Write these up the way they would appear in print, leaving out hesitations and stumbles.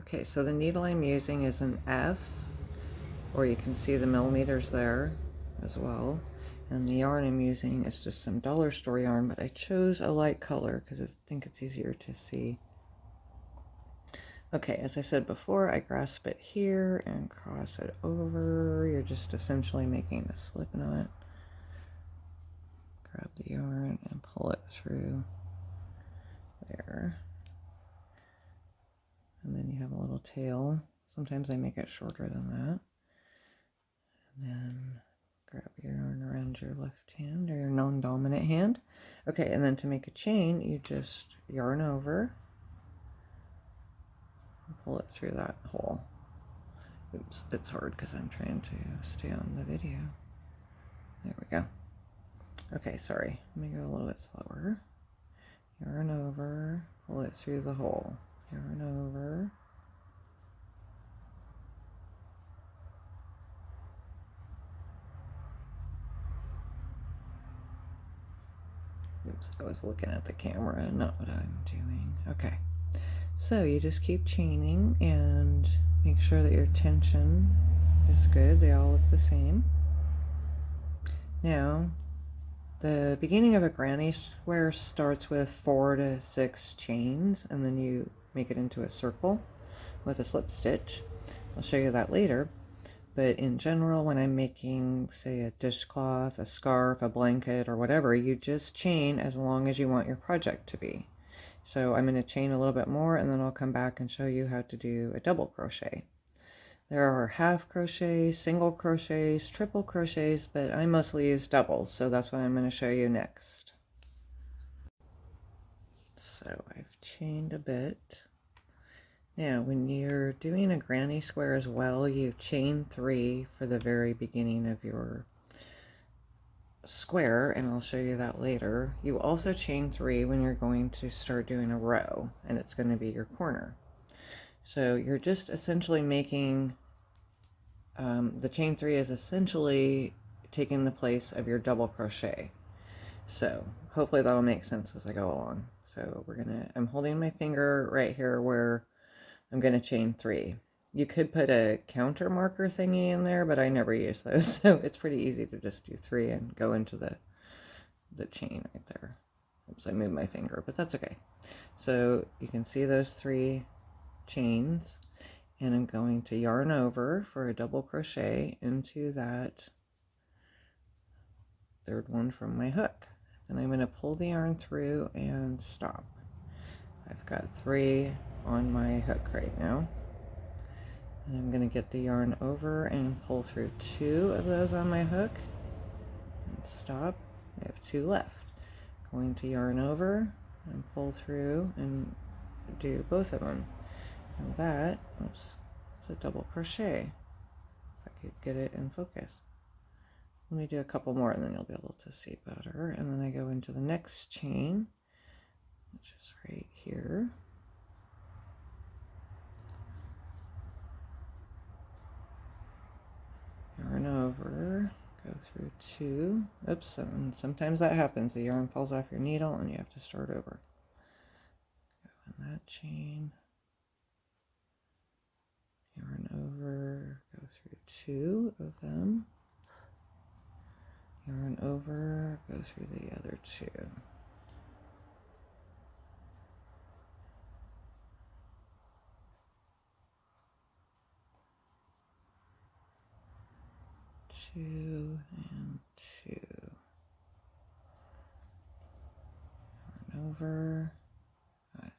Okay, so the needle I'm using is an F, or you can see the millimeters there as well. And the yarn I'm using is just some dollar store yarn, but I chose a light color because I think it's easier to see. Okay, as I said before, I grasp it here and cross it over. You're just essentially making a slip knot. Grab the yarn and pull it through there. And then you have a little tail. Sometimes I make it shorter than that. And then grab your yarn around your left hand or your non-dominant hand. Okay, and then to make a chain, you just yarn over and pull it through that hole. Oops, it's hard because I'm trying to stay on the video. There we go. Okay, sorry. Let me go a little bit slower. Yarn over, pull it through the hole. Yarn over. Oops, I was looking at the camera and not what I'm doing. Okay, so you just keep chaining and make sure that your tension is good. They all look the same. Now, the beginning of a granny square starts with 4 to 6 chains, and then you make it into a circle with a slip stitch. I'll show you that later. But in general, when I'm making, say, a dishcloth, a scarf, a blanket, or whatever, you just chain as long as you want your project to be. So I'm going to chain a little bit more, and then I'll come back and show you how to do a double crochet. There are half crochets, single crochets, triple crochets, but I mostly use doubles, so that's what I'm going to show you next. So I've chained a bit. Now, when you're doing a granny square as well, you chain 3 for the very beginning of your square, and I'll show you that later. You also chain 3 when you're going to start doing a row, and it's going to be your corner. So you're just essentially making, the chain 3 is essentially taking the place of your double crochet. So hopefully that'll make sense as I go along. So I'm holding my finger right here where I'm going to chain 3. You could put a counter marker thingy in there, but I never use those, so it's pretty easy to just do 3 and go into the chain right there. Oops, I moved my finger, but that's okay. So you can see those 3 chains, and I'm going to yarn over for a double crochet into that third one from my hook. Then I'm going to pull the yarn through and stop. I've got 3 on my hook right now. And I'm going to get the yarn over and pull through 2 of those on my hook and stop. I have 2 left. Going to yarn over and pull through and do both of them. And that, oops, is a double crochet. If I could get it in focus. Let me do a couple more and then you'll be able to see better. And then I go into the next chain, which is right here. Yarn over, go through 2. Oops, and sometimes that happens. The yarn falls off your needle and you have to start over. Go in that chain. Yarn over, go through 2 of them. Yarn over, go through the other 2. 2 and 2. Yarn over.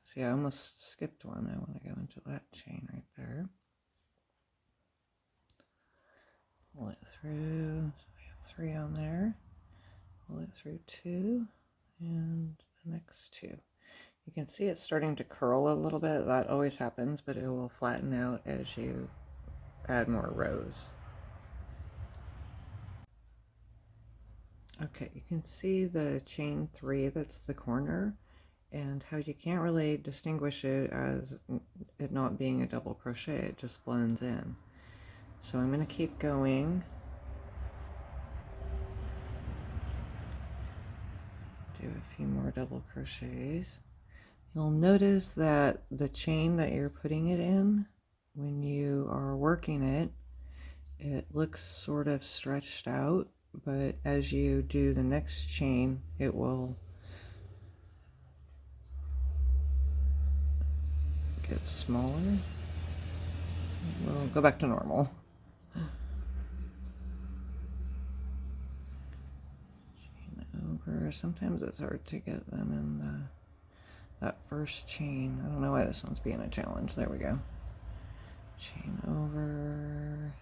See, I almost skipped one. I want to go into that chain right there. Pull it through. So we have 3 on there. Pull it through 2 and the next 2. You can see it's starting to curl a little bit. That always happens, but it will flatten out as you add more rows. Okay, you can see the chain 3, that's the corner, and how you can't really distinguish it as it not being a double crochet. It just blends in. So I'm going to keep going. Do a few more double crochets. You'll notice that the chain that you're putting it in, when you are working it, it looks sort of stretched out, but as you do the next chain, it will get smaller. We'll go back to normal. Chain over. Sometimes it's hard to get them in that first chain. I don't know why this one's being a challenge. There we go. Chain over.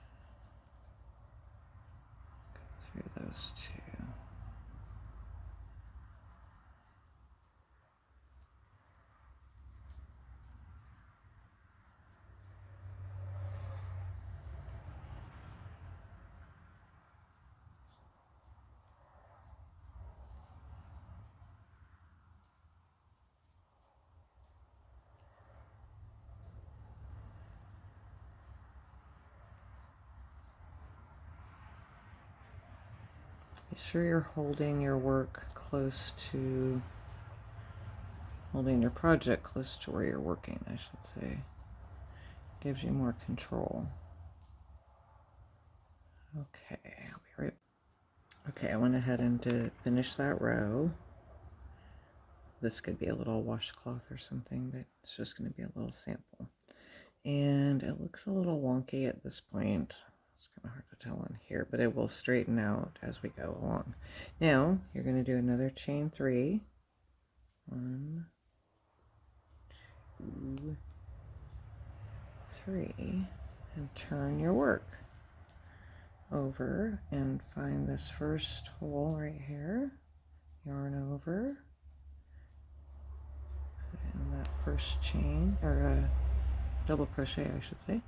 Go through those two. Be sure you're holding your work close to, holding your project close to where you're working, I should say. Gives you more control. Okay, I'll be right. Okay, I went ahead and did finish that row. This could be a little washcloth or something, but it's just going to be a little sample. And it looks a little wonky at this point. It's kind of hard to tell on here, but it will straighten out as we go along. Now, you're going to do another chain 3. 1, 2, 3, and turn your work over and find this first hole right here. Yarn over, put it in that first chain, or double crochet, I should say,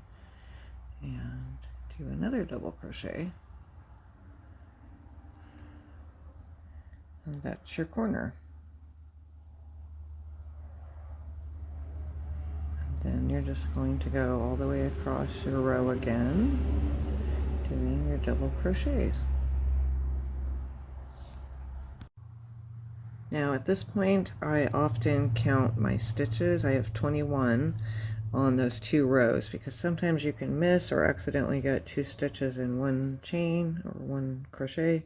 and do another double crochet, and that's your corner. And then you're just going to go all the way across your row again, doing your double crochets. Now at this point, I often count my stitches. I have 21 on those 2 rows, because sometimes you can miss or accidentally get 2 stitches in one chain or one crochet,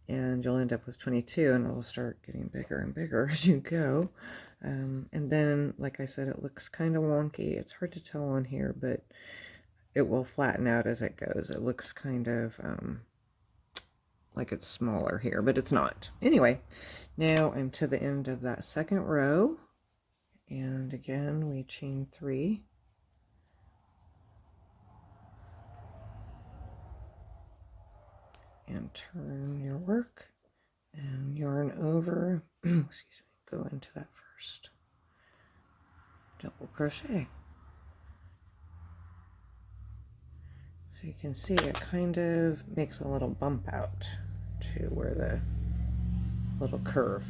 and you'll end up with 22, and it'll start getting bigger and bigger as you go. And then, like I said, it looks kind of wonky. It's hard to tell on here, but it will flatten out as it goes. It looks kind of like it's smaller here, but it's not. Anyway, now I'm to the end of that second row, and again we chain 3, and turn your work and yarn over. Excuse me, go into that first double crochet. So you can see it kind of makes a little bump out to where the little curve.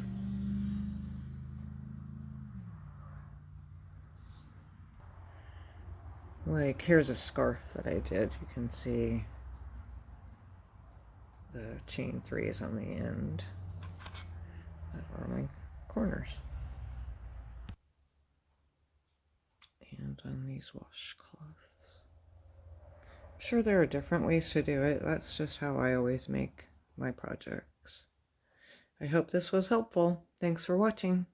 Like, here's a scarf that I did. You can see the chain 3s on the end that are my corners. And on these washcloths. I'm sure there are different ways to do it. That's just how I always make my projects. I hope this was helpful. Thanks for watching.